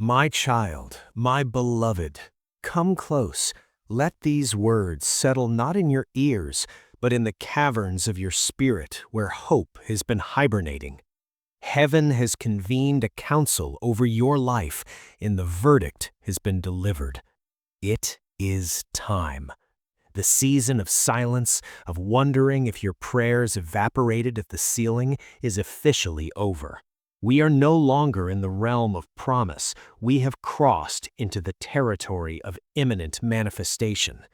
My child, my beloved, come close. Let these words settle not in your ears, but in the caverns of your spirit where hope has been hibernating. Heaven has convened a council over your life, and the verdict has been delivered. It is time. The season of silence, of wondering if your prayers evaporated at the ceiling, is officially over. We are no longer in the realm of promise. We have crossed into the territory of imminent manifestation.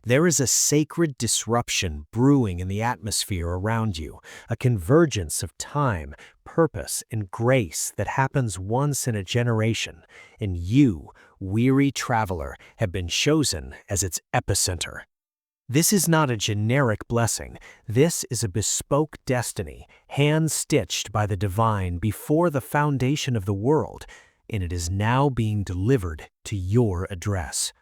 There is a sacred disruption brewing in the atmosphere around you, a convergence of time, purpose, and grace that happens once in a generation, and you, weary traveler, have been chosen as its epicenter. This is not a generic blessing. This is a bespoke destiny, hand-stitched by the divine before the foundation of the world, and it is now being delivered to your address.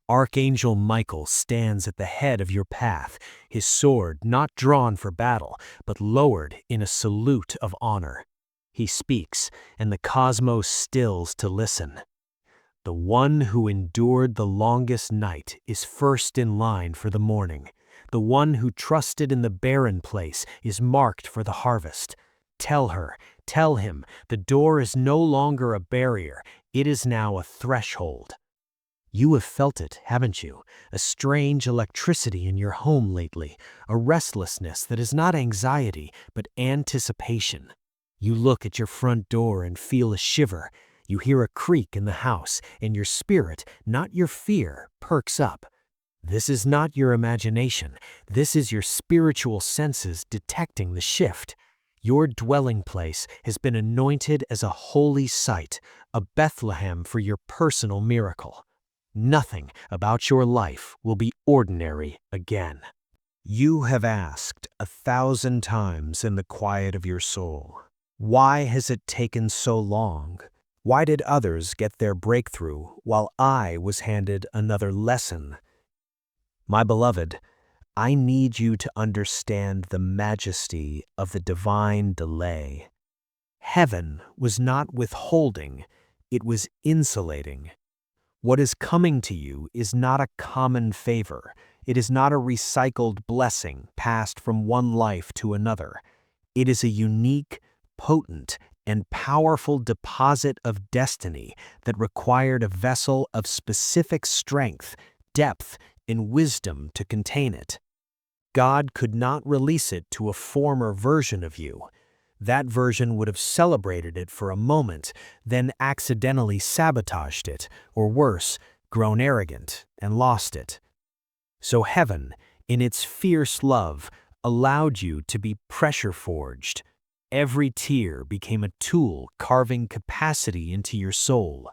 Archangel Michael stands at the head of your path, his sword not drawn for battle, but lowered in a salute of honor. He speaks, and the cosmos stills to listen. The one who endured the longest night is first in line for the morning. The one who trusted in the barren place is marked for the harvest. Tell her, tell him, the door is no longer a barrier, it is now a threshold. You have felt it, haven't you? A strange electricity in your home lately, a restlessness that is not anxiety, but anticipation. You look at your front door and feel a shiver. You hear a creak in the house, and your spirit, not your fear, perks up. This is not your imagination. This is your spiritual senses detecting the shift. Your dwelling place has been anointed as a holy site, a Bethlehem for your personal miracle. Nothing about your life will be ordinary again. You have asked 1,000 times in the quiet of your soul, why has it taken so long? Why did others get their breakthrough while I was handed another lesson? My beloved, I need you to understand the majesty of the divine delay. Heaven was not withholding, it was insulating. What is coming to you is not a common favor. It is not a recycled blessing passed from one life to another. It is a unique, potent, and powerful deposit of destiny that required a vessel of specific strength, depth, and wisdom to contain it. God could not release it to a former version of you. That version would have celebrated it for a moment, then accidentally sabotaged it, or worse, grown arrogant and lost it. So heaven, in its fierce love, allowed you to be pressure forged. Every tear became a tool carving capacity into your soul.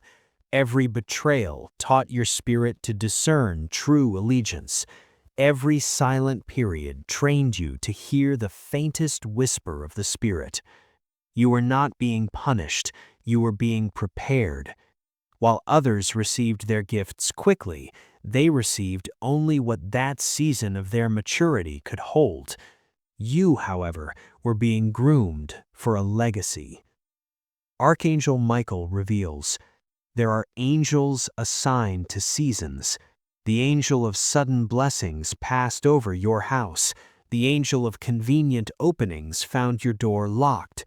Every betrayal taught your spirit to discern true allegiance. Every silent period trained you to hear the faintest whisper of the Spirit. You were not being punished, you were being prepared. While others received their gifts quickly, they received only what that season of their maturity could hold. You, however, were being groomed for a legacy. Archangel Michael reveals, there are angels assigned to seasons. The angel of sudden blessings passed over your house. The angel of convenient openings found your door locked,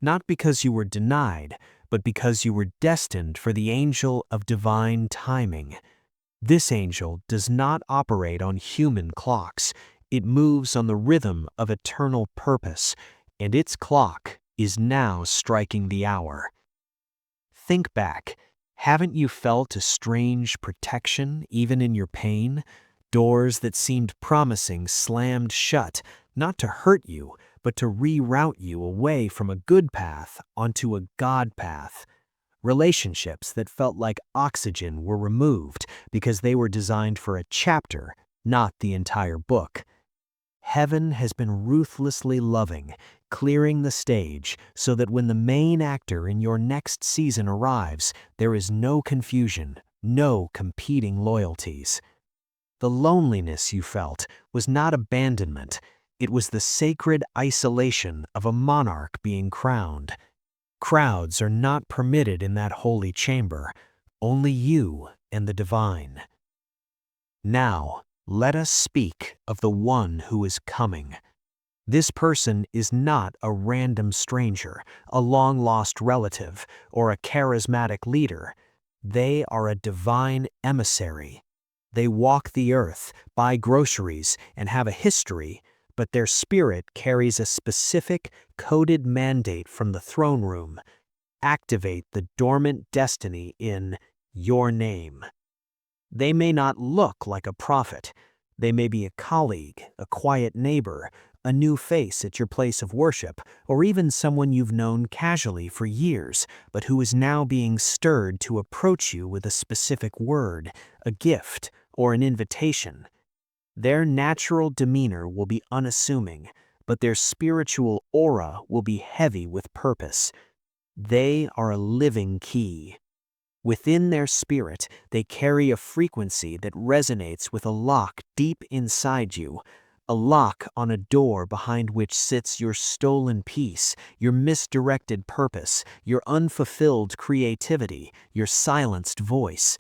not because you were denied, but because you were destined for the angel of divine timing. This angel does not operate on human clocks. It moves on the rhythm of eternal purpose, and its clock is now striking the hour. Think back. Haven't you felt a strange protection even in your pain? Doors that seemed promising slammed shut, not to hurt you, but to reroute you away from a good path onto a God path. Relationships that felt like oxygen were removed because they were designed for a chapter, not the entire book. Heaven has been ruthlessly loving, clearing the stage so that when the main actor in your next season arrives, there is no confusion, no competing loyalties. The loneliness you felt was not abandonment, it was the sacred isolation of a monarch being crowned. Crowds are not permitted in that holy chamber, only you and the divine. Now, let us speak of the one who is coming. This person is not a random stranger, a long-lost relative, or a charismatic leader. They are a divine emissary. They walk the earth, buy groceries, and have a history, but their spirit carries a specific, coded mandate from the throne room. Activate the dormant destiny in your name. They may not look like a prophet. They may be a colleague, a quiet neighbor, a new face at your place of worship, or even someone you've known casually for years, but who is now being stirred to approach you with a specific word, a gift, or an invitation. Their natural demeanor will be unassuming, but their spiritual aura will be heavy with purpose. They are a living key. Within their spirit, they carry a frequency that resonates with a lock deep inside you, a lock on a door behind which sits your stolen peace, your misdirected purpose, your unfulfilled creativity, your silenced voice.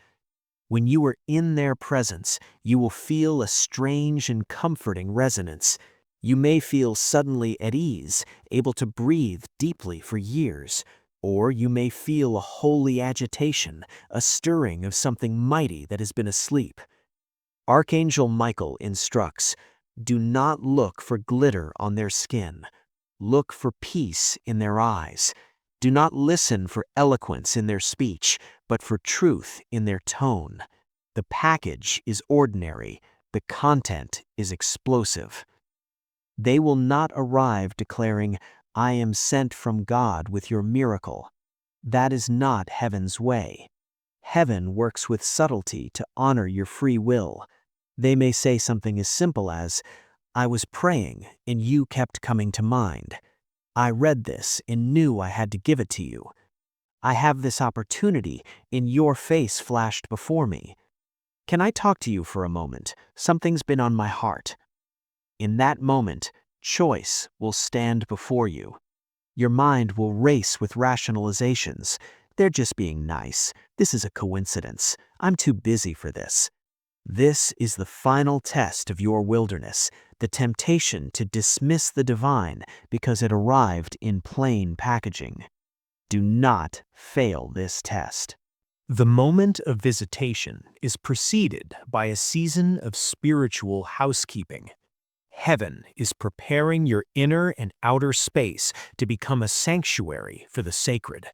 When you are in their presence, you will feel a strange and comforting resonance. You may feel suddenly at ease, able to breathe deeply for years. Or you may feel a holy agitation, a stirring of something mighty that has been asleep. Archangel Michael instructs, do not look for glitter on their skin. Look for peace in their eyes. Do not listen for eloquence in their speech, but for truth in their tone. The package is ordinary. The content is explosive. They will not arrive declaring, I am sent from God with your miracle. That is not heaven's way. Heaven works with subtlety to honor your free will. They may say something as simple as, I was praying and you kept coming to mind. I read this and knew I had to give it to you. I have this opportunity and your face flashed before me. Can I talk to you for a moment? Something's been on my heart. In that moment, choice will stand before you. Your mind will race with rationalizations. They're just being nice. This is a coincidence. I'm too busy for this. This is the final test of your wilderness, the temptation to dismiss the divine because it arrived in plain packaging. Do not fail this test. The moment of visitation is preceded by a season of spiritual housekeeping. Heaven is preparing your inner and outer space to become a sanctuary for the sacred.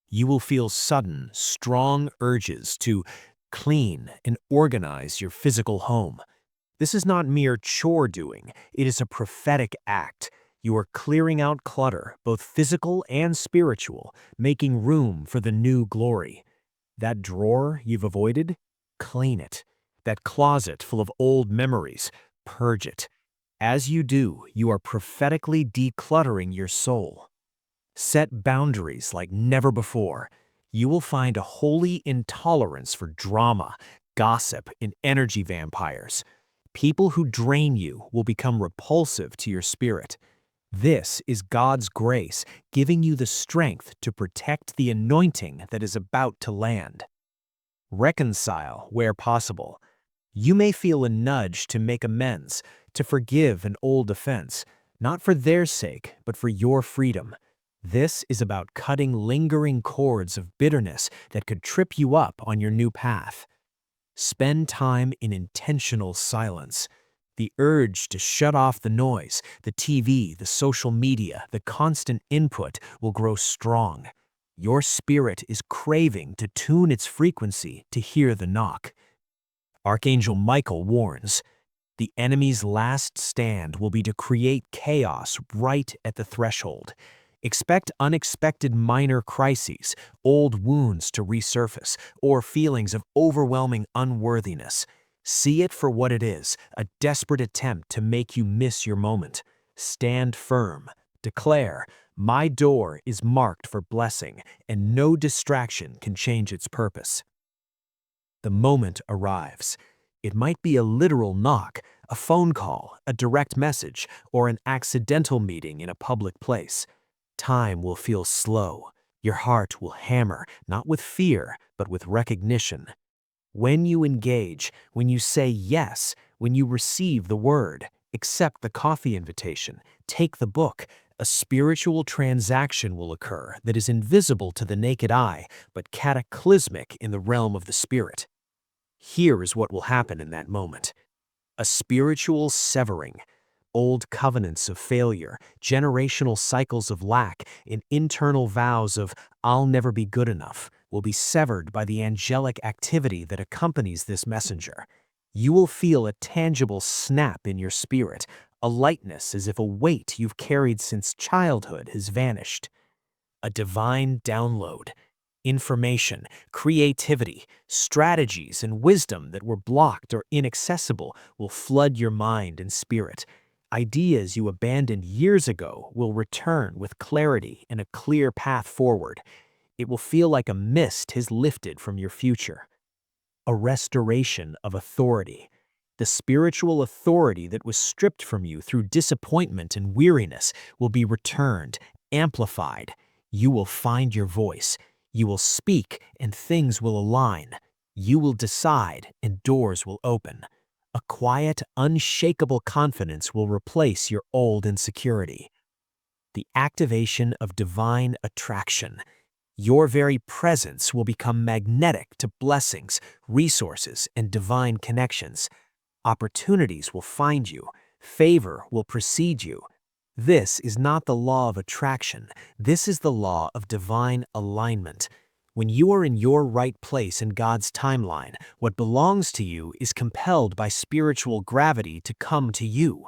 You will feel sudden, strong urges to clean and organize your physical home. This is not mere chore doing, it is a prophetic act. You are clearing out clutter, both physical and spiritual, making room for the new glory. That drawer you've avoided, clean it. That closet full of old memories, purge it. As you do, you are prophetically decluttering your soul. Set boundaries like never before. You will find a holy intolerance for drama, gossip, and energy vampires. People who drain you will become repulsive to your spirit. This is God's grace giving you the strength to protect the anointing that is about to land. Reconcile where possible. You may feel a nudge to make amends, to forgive an old offense, not for their sake, but for your freedom. This is about cutting lingering cords of bitterness that could trip you up on your new path. Spend time in intentional silence. The urge to shut off the noise, the TV, the social media, the constant input will grow strong. Your spirit is craving to tune its frequency to hear the knock. Archangel Michael warns, the enemy's last stand will be to create chaos right at the threshold. Expect unexpected minor crises, old wounds to resurface, or feelings of overwhelming unworthiness. See it for what it is, a desperate attempt to make you miss your moment. Stand firm. Declare, my door is marked for blessing, and no distraction can change its purpose. The moment arrives. It might be a literal knock, a phone call, a direct message, or an accidental meeting in a public place. Time will feel slow. Your heart will hammer, not with fear, but with recognition. When you engage, when you say yes, when you receive the word, accept the coffee invitation, take the book, a spiritual transaction will occur that is invisible to the naked eye, but cataclysmic in the realm of the spirit. Here is what will happen in that moment. A spiritual severing. Old covenants of failure, generational cycles of lack, and internal vows of "I'll never be good enough" will be severed by the angelic activity that accompanies this messenger. You will feel a tangible snap in your spirit, a lightness as if a weight you've carried since childhood has vanished. A divine download. Information, creativity, strategies, and wisdom that were blocked or inaccessible will flood your mind and spirit. Ideas you abandoned years ago will return with clarity and a clear path forward. It will feel like a mist has lifted from your future. A restoration of authority. The spiritual authority that was stripped from you through disappointment and weariness will be returned, amplified. You will find your voice. You will speak and things will align. You will decide and doors will open. A quiet, unshakable confidence will replace your old insecurity. The activation of divine attraction. Your very presence will become magnetic to blessings, resources, and divine connections. Opportunities will find you. Favor will precede you. This is not the law of attraction. This is the law of divine alignment. When you are in your right place in God's timeline, what belongs to you is compelled by spiritual gravity to come to you.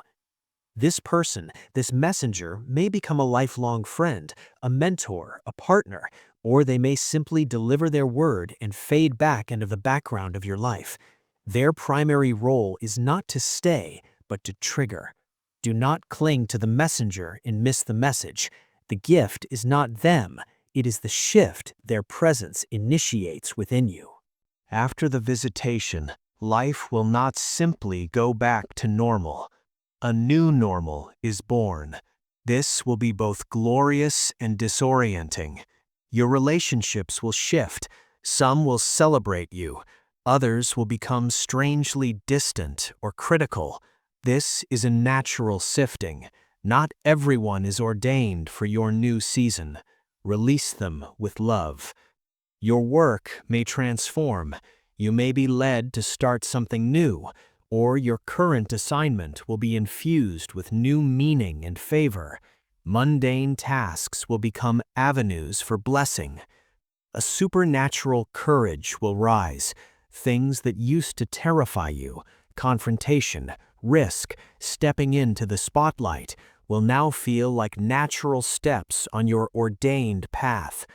This person, this messenger, may become a lifelong friend, a mentor, a partner, or they may simply deliver their word and fade back into the background of your life. Their primary role is not to stay, but to trigger. Do not cling to the messenger and miss the message. The gift is not them. It is the shift their presence initiates within you. After the visitation, life will not simply go back to normal. A new normal is born. This will be both glorious and disorienting. Your relationships will shift. Some will celebrate you. Others will become strangely distant or critical. This is a natural sifting. Not everyone is ordained for your new season. Release them with love. Your work may transform. You may be led to start something new, or your current assignment will be infused with new meaning and favor. Mundane tasks will become avenues for blessing. A supernatural courage will rise. Things that used to terrify you, confrontation, risk, stepping into the spotlight, will now feel like natural steps on your ordained path.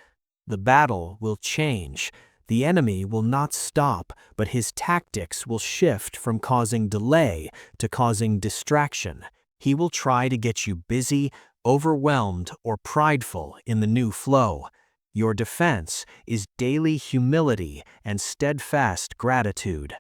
The battle will change. The enemy will not stop, but his tactics will shift from causing delay to causing distraction. He will try to get you busy, overwhelmed, or prideful in the new flow. Your defense is daily humility and steadfast gratitude.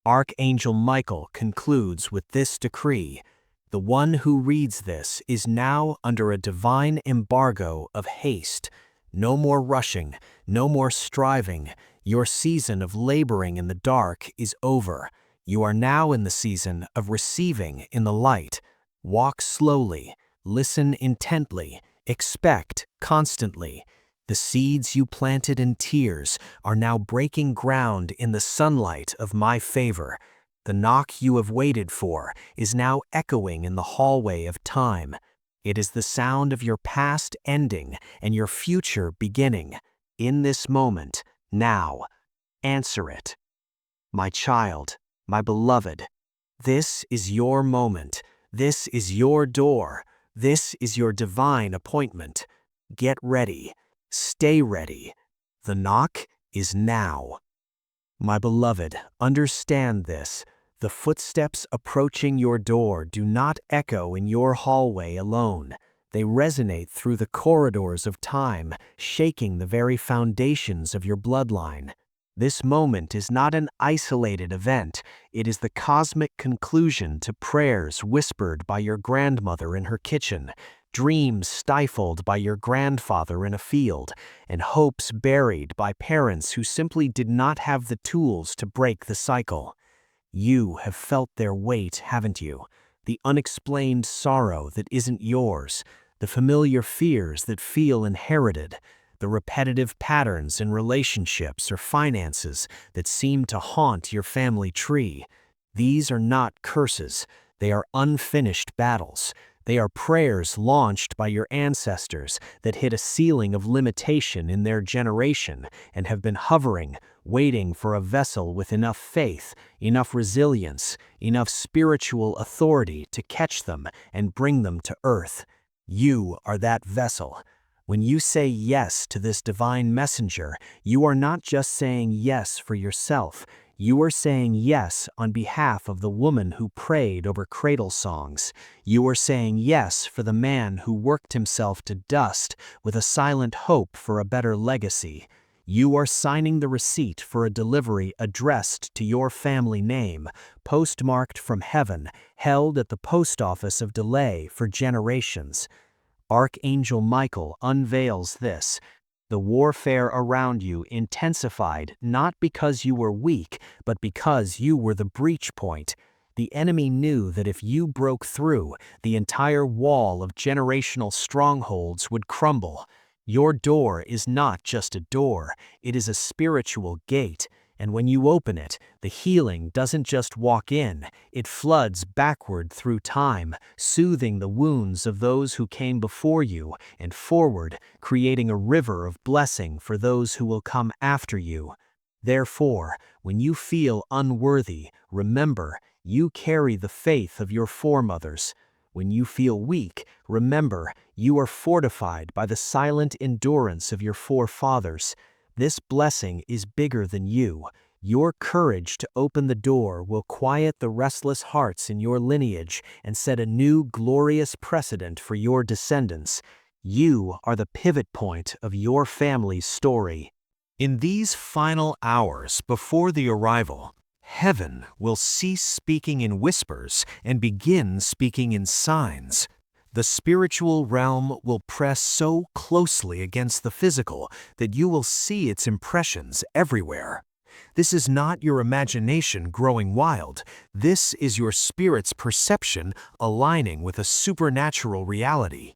Archangel Michael concludes with this decree: the one who reads this is now under a divine embargo of haste. No more rushing, no more striving. Your season of laboring in the dark is over. You are now in the season of receiving in the light. Walk slowly, listen intently, expect constantly. The seeds you planted in tears are now breaking ground in the sunlight of my favor. The knock you have waited for is now echoing in the hallway of time. It is the sound of your past ending and your future beginning. In this moment, now, answer it. My child, my beloved, this is your moment. This is your door. This is your divine appointment. Get ready. Stay ready. The knock is now. My beloved, understand this. The footsteps approaching your door do not echo in your hallway alone. They resonate through the corridors of time, shaking the very foundations of your bloodline. This moment is not an isolated event. It is the cosmic conclusion to prayers whispered by your grandmother in her kitchen. dreams stifled by your grandfather in a field, and hopes buried by parents who simply did not have the tools to break the cycle. You have felt their weight, haven't you? The unexplained sorrow that isn't yours, the familiar fears that feel inherited, the repetitive patterns in relationships or finances that seem to haunt your family tree. These are not curses, they are unfinished battles. They are prayers launched by your ancestors that hit a ceiling of limitation in their generation and have been hovering, waiting for a vessel with enough faith, enough resilience, enough spiritual authority to catch them and bring them to earth. You are that vessel. When you say yes to this divine messenger, you are not just saying yes for yourself. You are saying yes on behalf of the woman who prayed over cradle songs. You are saying yes for the man who worked himself to dust with a silent hope for a better legacy. You are signing the receipt for a delivery addressed to your family name, postmarked from heaven, held at the post office of delay for generations. Archangel Michael unveils this. The warfare around you intensified not because you were weak, but because you were the breach point. The enemy knew that if you broke through, the entire wall of generational strongholds would crumble. Your door is not just a door, it is a spiritual gate. And when you open it, the healing doesn't just walk in, it floods backward through time, soothing the wounds of those who came before you, and forward, creating a river of blessing for those who will come after you. Therefore, when you feel unworthy, remember, you carry the faith of your foremothers. When you feel weak, remember, you are fortified by the silent endurance of your forefathers. This blessing is bigger than you. Your courage to open the door will quiet the restless hearts in your lineage and set a new glorious precedent for your descendants. You are the pivot point of your family's story. In these final hours before the arrival, heaven will cease speaking in whispers and begin speaking in signs. The spiritual realm will press so closely against the physical that you will see its impressions everywhere. This is not your imagination growing wild. This is your spirit's perception aligning with a supernatural reality.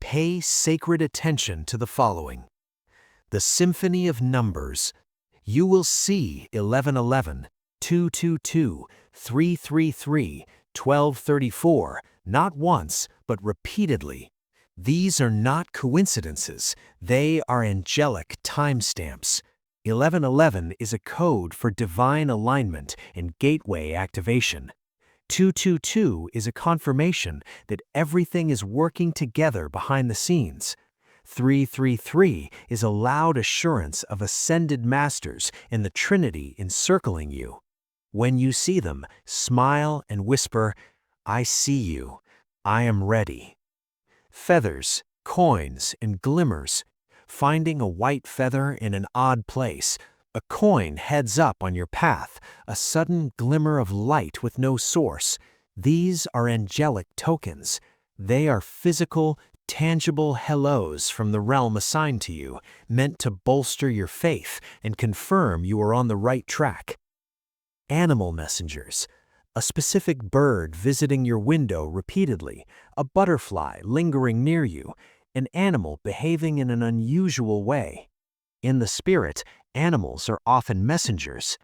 Pay sacred attention to the following. The symphony of numbers. You will see 1111, 222, 333, 1234, not once, but repeatedly. These are not coincidences, they are angelic timestamps. 1111 is a code for divine alignment and gateway activation. 222 is a confirmation that everything is working together behind the scenes. 333 is a loud assurance of ascended masters and the Trinity encircling you. When you see them, smile and whisper, I see you. I am ready. Feathers, coins, and glimmers. Finding a white feather in an odd place. A coin heads up on your path, a sudden glimmer of light with no source. These are angelic tokens. They are physical, tangible hellos from the realm assigned to you, meant to bolster your faith and confirm you are on the right track. Animal messengers. A specific bird visiting your window repeatedly, a butterfly lingering near you, an animal behaving in an unusual way. In the spirit, animals are often messengers.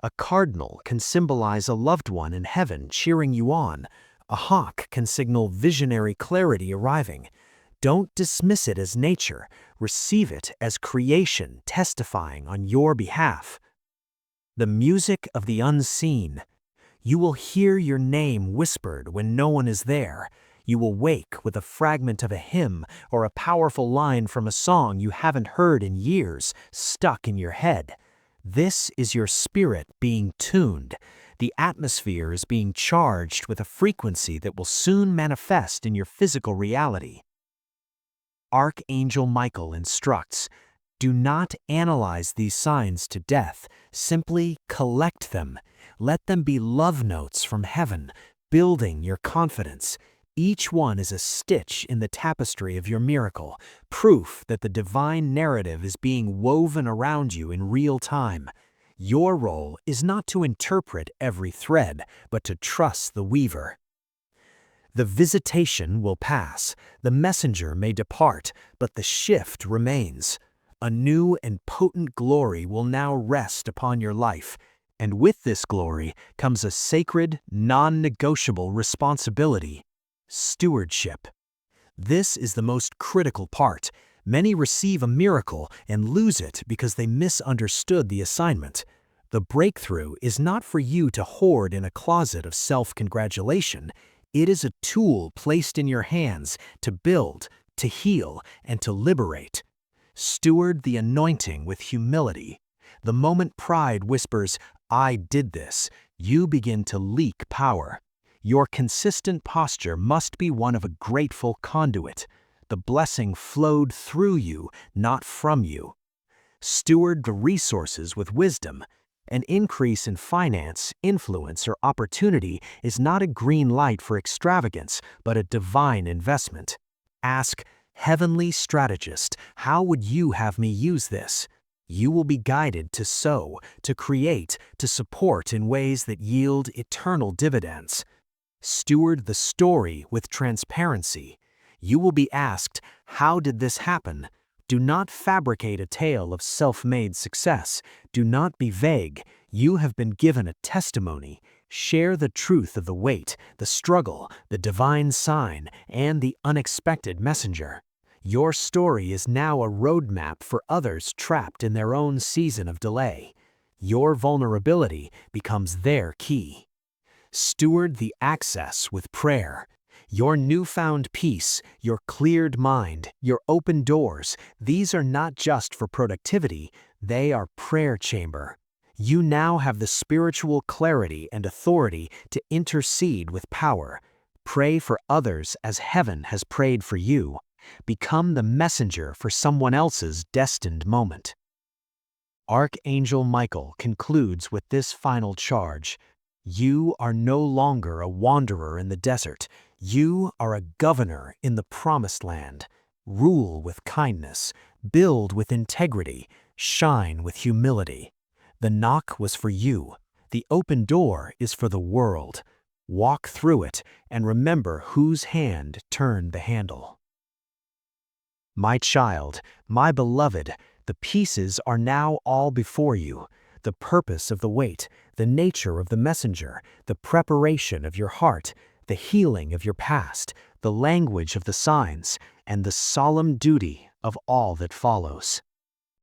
A cardinal can symbolize a loved one in heaven cheering you on. A hawk can signal visionary clarity arriving. Don't dismiss it as nature. Receive it as creation testifying on your behalf. The music of the unseen. You will hear your name whispered when no one is there. You will wake with a fragment of a hymn or a powerful line from a song you haven't heard in years stuck in your head. This is your spirit being tuned. The atmosphere is being charged with a frequency that will soon manifest in your physical reality. Archangel Michael instructs, do not analyze these signs to death, simply collect them. Let them be love notes from heaven, building your confidence. Each one is a stitch in the tapestry of your miracle, proof that the divine narrative is being woven around you in real time. Your role is not to interpret every thread, but to trust the weaver. The visitation will pass, the messenger may depart, but the shift remains. A new and potent glory will now rest upon your life, and with this glory comes a sacred, non-negotiable responsibility: stewardship. This is the most critical part. Many receive a miracle and lose it because they misunderstood the assignment. The breakthrough is not for you to hoard in a closet of self-congratulation. It is a tool placed in your hands to build, to heal, and to liberate. Steward the anointing with humility. The moment pride whispers, "I did this," you begin to leak power. Your consistent posture must be one of a grateful conduit. The blessing flowed through you, not from you. Steward the resources with wisdom. An increase in finance, influence, or opportunity is not a green light for extravagance, but a divine investment. Ask, "Heavenly Strategist, how would you have me use this?" You will be guided to sow, to create, to support in ways that yield eternal dividends. Steward the story with transparency. You will be asked, "How did this happen?" Do not fabricate a tale of self-made success. Do not be vague. You have been given a testimony. Share the truth of the wait, the struggle, the divine sign, and the unexpected messenger. Your story is now a roadmap for others trapped in their own season of delay. Your vulnerability becomes their key. Steward the access with prayer. Your newfound peace, your cleared mind, your open doors, these are not just for productivity, they are prayer chamber. You now have the spiritual clarity and authority to intercede with power. Pray for others as heaven has prayed for you. Become the messenger for someone else's destined moment. Archangel Michael concludes with this final charge: you are no longer a wanderer in the desert. You are a governor in the promised land. Rule with kindness, build with integrity, shine with humility. The knock was for you. The open door is for the world. Walk through it and remember whose hand turned the handle. My child, my beloved, the pieces are now all before you. The purpose of the wait, the nature of the messenger, the preparation of your heart, the healing of your past, the language of the signs, and the solemn duty of all that follows.